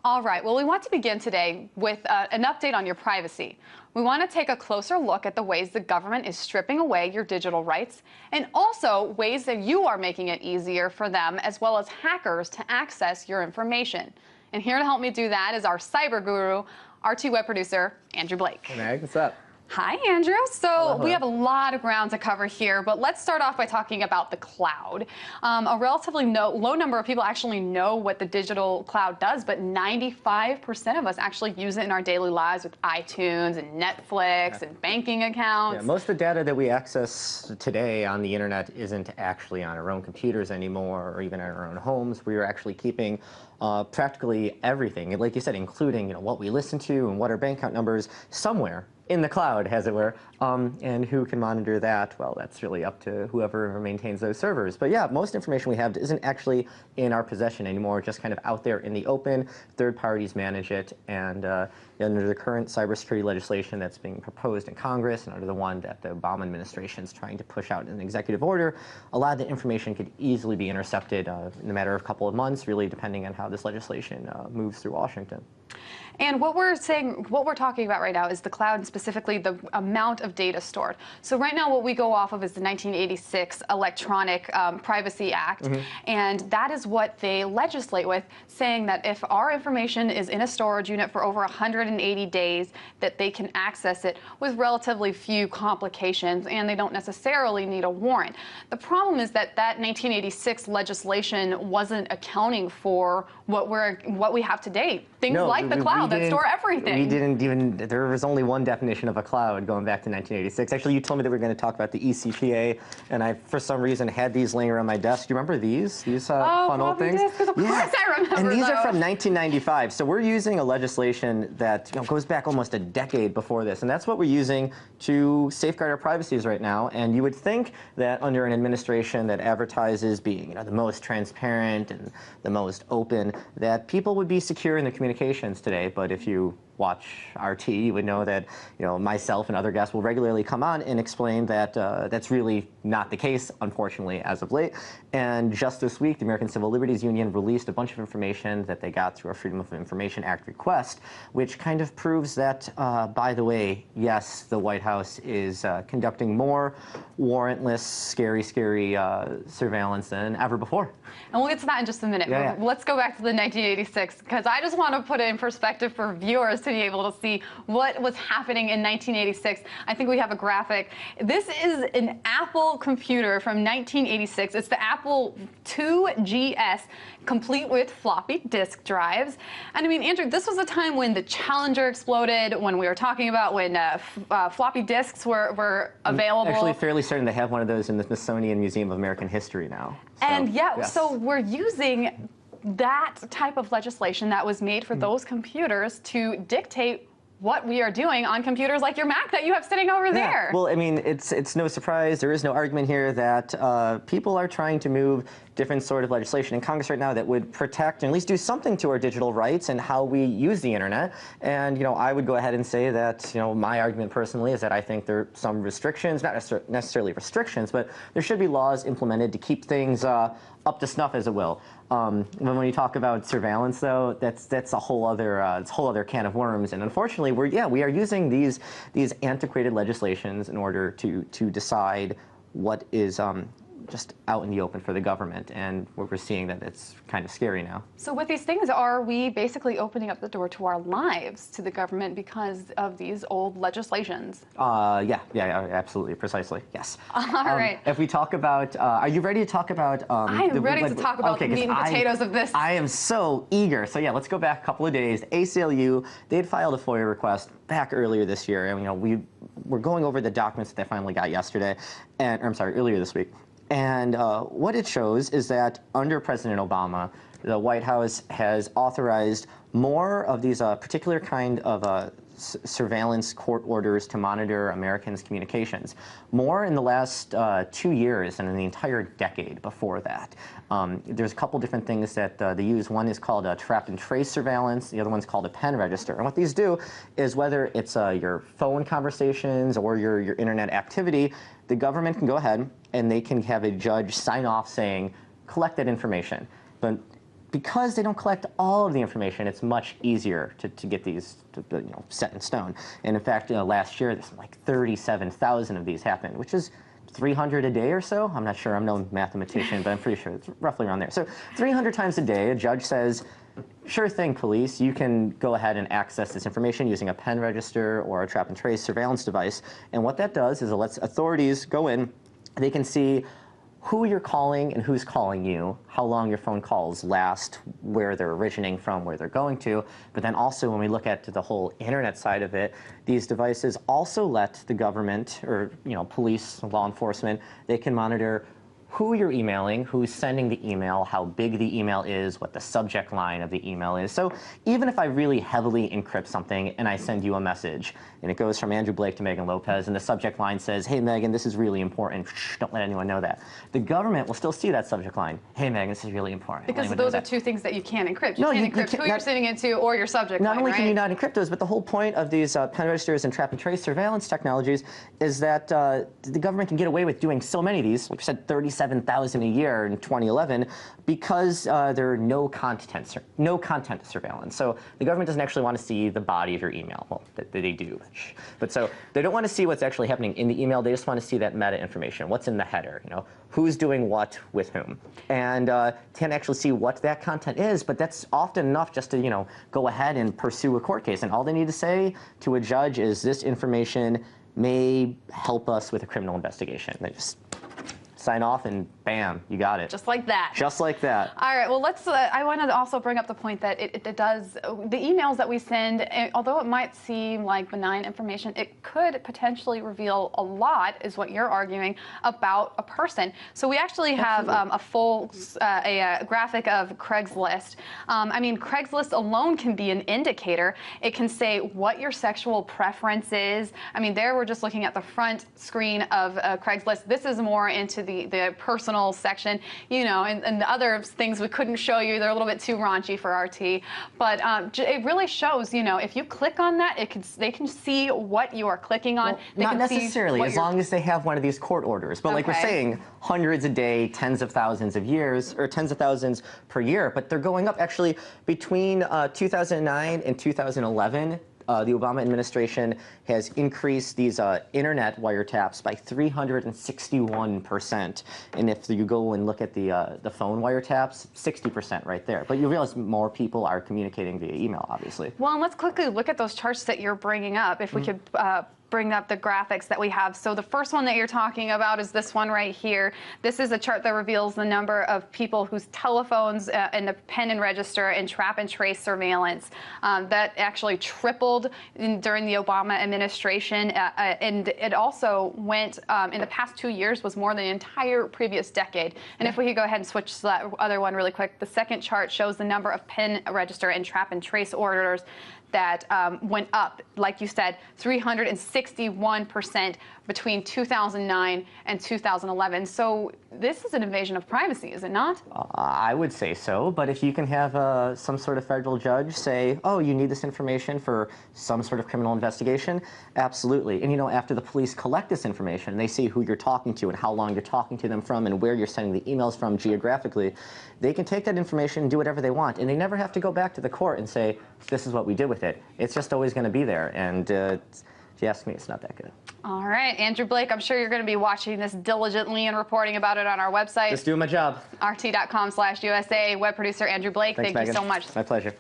All right, well, we want to begin today with an update on your privacy. We want to take a closer look at the ways the government is stripping away your digital rights and also ways that you are making it easier for them as well as hackers to access your information. And here to help me do that is our cyber guru, RT web producer, Andrew Blake. Hey, Meg, what's up? Hi, Andrew. So hello. We have a lot of ground to cover here, but let's start off by talking about the cloud. A relatively low number of people actually know what the digital cloud does, but 95% of us actually use it in our daily lives with iTunes and Netflix and banking accounts. Yeah, most of the data that we access today on the internet isn't actually on our own computers anymore or even in our own homes. We are actually keeping practically everything, like you said, including what we listen to and what our bank account numbers somewhere in the cloud, as it were, and who can monitor that? Well, that's really up to whoever maintains those servers. But yeah, most information we have isn't actually in our possession anymore, just kind of out there in the open. Third parties manage it, and under the current cybersecurity legislation that's being proposed in Congress and under the one that the Obama administration is trying to push out in an executive order, a lot of the information could easily be intercepted in a matter of a couple of months, really depending on how this legislation moves through Washington. And what we're talking about right now is the cloud and specifically the amount of data stored. So right now what we go off of is the 1986 Electronic Privacy Act, and that is what they legislate with, saying that if our information is in a storage unit for over 180 days, that they can access it with relatively few complications, and they don't necessarily need a warrant. The problem is that 1986 legislation wasn't accounting for what we have today. Things like the cloud that store everything. We didn't even, there was only one definition of a cloud going back to 1986. Actually, you told me that we were going to talk about the eCPA, and I, for some reason, had these laying around my desk. Do you remember these? These fun old things? Disks, of course I remember And these those. are from 1995. So we're using a legislation that goes back almost a decade before this, and that's what we're using to safeguard our privacies right now. And you would think that under an administration that advertises being the most transparent and the most open, that people would be secure in their communications today. But if you watch RT, you would know that myself and other guests will regularly come on and explain that that's really not the case, unfortunately, as of late. And just this week, the American Civil Liberties Union released a bunch of information that they got through a Freedom of Information Act request, which kind of proves that, by the way, yes, the White House is conducting more warrantless, scary surveillance than ever before. And we'll get to that in just a minute. Yeah. Let's go back to the 1986, because I just want to put it in perspective for viewers to be able to see what was happening in 1986. I think we have a graphic. This is an Apple computer from 1986. It's the Apple IIgs, complete with floppy disk drives. And I mean, Andrew, this was a time when the Challenger exploded, when we were talking about when floppy disks were available. I'm actually fairly certain they have one of those in the Smithsonian Museum of American History now. So, and yeah, yes. So we're using that type of legislation that was made for those computers to dictate what we are doing on computers like your Mac that you have sitting over there. Well, I mean, it's no surprise. There is no argument here that people are trying to move different sort of legislation in Congress right now that would protect and at least do something to our digital rights and how we use the internet. And I would go ahead and say that my argument personally is that I think there are some restrictions, not necessarily restrictions, but there should be laws implemented to keep things up to snuff, as it will. When you talk about surveillance, though, that's a whole other can of worms. And unfortunately, we are using these antiquated legislations in order to decide what is just out in the open for the government, and we're seeing that it's kind of scary now. So with these things, are we basically opening up the door to our lives to the government because of these old legislations? Yeah, absolutely, precisely, yes. All right. If we talk about, are you ready to talk about? I am ready to talk about the meat and potatoes of this. I am so eager. So yeah, let's go back a couple of days. ACLU, they had filed a FOIA request back earlier this year, and we're going over the documents that they finally got yesterday, earlier this week. And what it shows is that under President Obama, the White House has authorized more of these particular kind of surveillance court orders to monitor Americans' communications, more in the last 2 years than in the entire decade before that. There's a couple different things that they use. One is called trap and trace surveillance. The other one's called a pen register. And what these do is whether it's your phone conversations or your internet activity, the government can go ahead and they can have a judge sign off saying, collect that information. But because they don't collect all of the information, it's much easier to get these set in stone. And in fact, last year, there's like 37,000 of these happened, which is 300 a day or so. I'm not sure, I'm no mathematician, but I'm pretty sure it's roughly around there. So 300 times a day, a judge says, sure thing, police, you can go ahead and access this information using a pen register or a trap and trace surveillance device. And what that does is it lets authorities go in, they can see who you're calling and who's calling you, how long your phone calls last, where they're originating from, where they're going to. But then also when we look at the whole internet side of it, these devices also let the government or police, law enforcement, they can monitor who you're emailing, who's sending the email, how big the email is, what the subject line of the email is. So even if I really heavily encrypt something and I send you a message and it goes from Andrew Blake to Megan Lopez and the subject line says, hey Megan, this is really important, shh, don't let anyone know that. The government will still see that subject line. Hey Megan, this is really important. Because those are two things that you can't encrypt. You can't encrypt who you're sending it to or your subject line, Not only right? can you not encrypt those, but the whole point of these pen registers and trap and trace surveillance technologies is that the government can get away with doing so many of these. Like we said, 37,000 a year in 2011 because there are no content surveillance. So the government doesn't actually want to see the body of your email. Well, they do. But so they don't want to see what's actually happening in the email. They just want to see that meta information. What's in the header? Who's doing what with whom, and can't actually see what that content is. But that's often enough just to go ahead and pursue a court case. And all they need to say to a judge is this information may help us with a criminal investigation. They just sign off and bam, you got it. Just like that. Just like that. All right, well, let's, I want to also bring up the point that it does, the emails that we send, although it might seem like benign information, it could potentially reveal a lot, is what you're arguing, about a person. So we actually have a full graphic of Craigslist. I mean, Craigslist alone can be an indicator. It can say what your sexual preference is. I mean, there we're just looking at the front screen of Craigslist. This is more into the personal section, and the other things we couldn't show you. They're a little bit too raunchy for RT, but it really shows, if you click on that, they can see what you are clicking on. Well, not necessarily, as long as they have one of these court orders. But like we're saying, hundreds a day, tens of thousands of years, or tens of thousands per year, but they're going up actually between 2009 and 2011. The Obama administration has increased these internet wiretaps by 361%. And if you go and look at the phone wiretaps, 60% right there. But you realize more people are communicating via email, obviously. Well, and let's quickly look at those charts that you're bringing up. If we could bring up the graphics that we have. So the first one that you're talking about is this one right here. This is a chart that reveals the number of people whose telephones in the pen and register and trap and trace surveillance. That actually tripled during the Obama administration. And it also went, in the past 2 years, was more than the entire previous decade. And if we could go ahead and switch to that other one really quick, the second chart shows the number of pen register and trap and trace orders that went up, like you said, 361% between 2009 and 2011. So this is an invasion of privacy, is it not? I would say so, but if you can have some sort of federal judge say, oh, you need this information for some sort of criminal investigation, absolutely. And after the police collect this information, they see who you're talking to and how long you're talking to them from and where you're sending the emails from geographically, they can take that information and do whatever they want. And they never have to go back to the court and say, this is what we did with it. It's just always going to be there. And if you ask me, it's not that good. All right, Andrew Blake, I'm sure you're going to be watching this diligently and reporting about it on our website. Just doing my job. RT.com/USA. Web producer Andrew Blake, Thanks, thank you Megan. so much. My pleasure.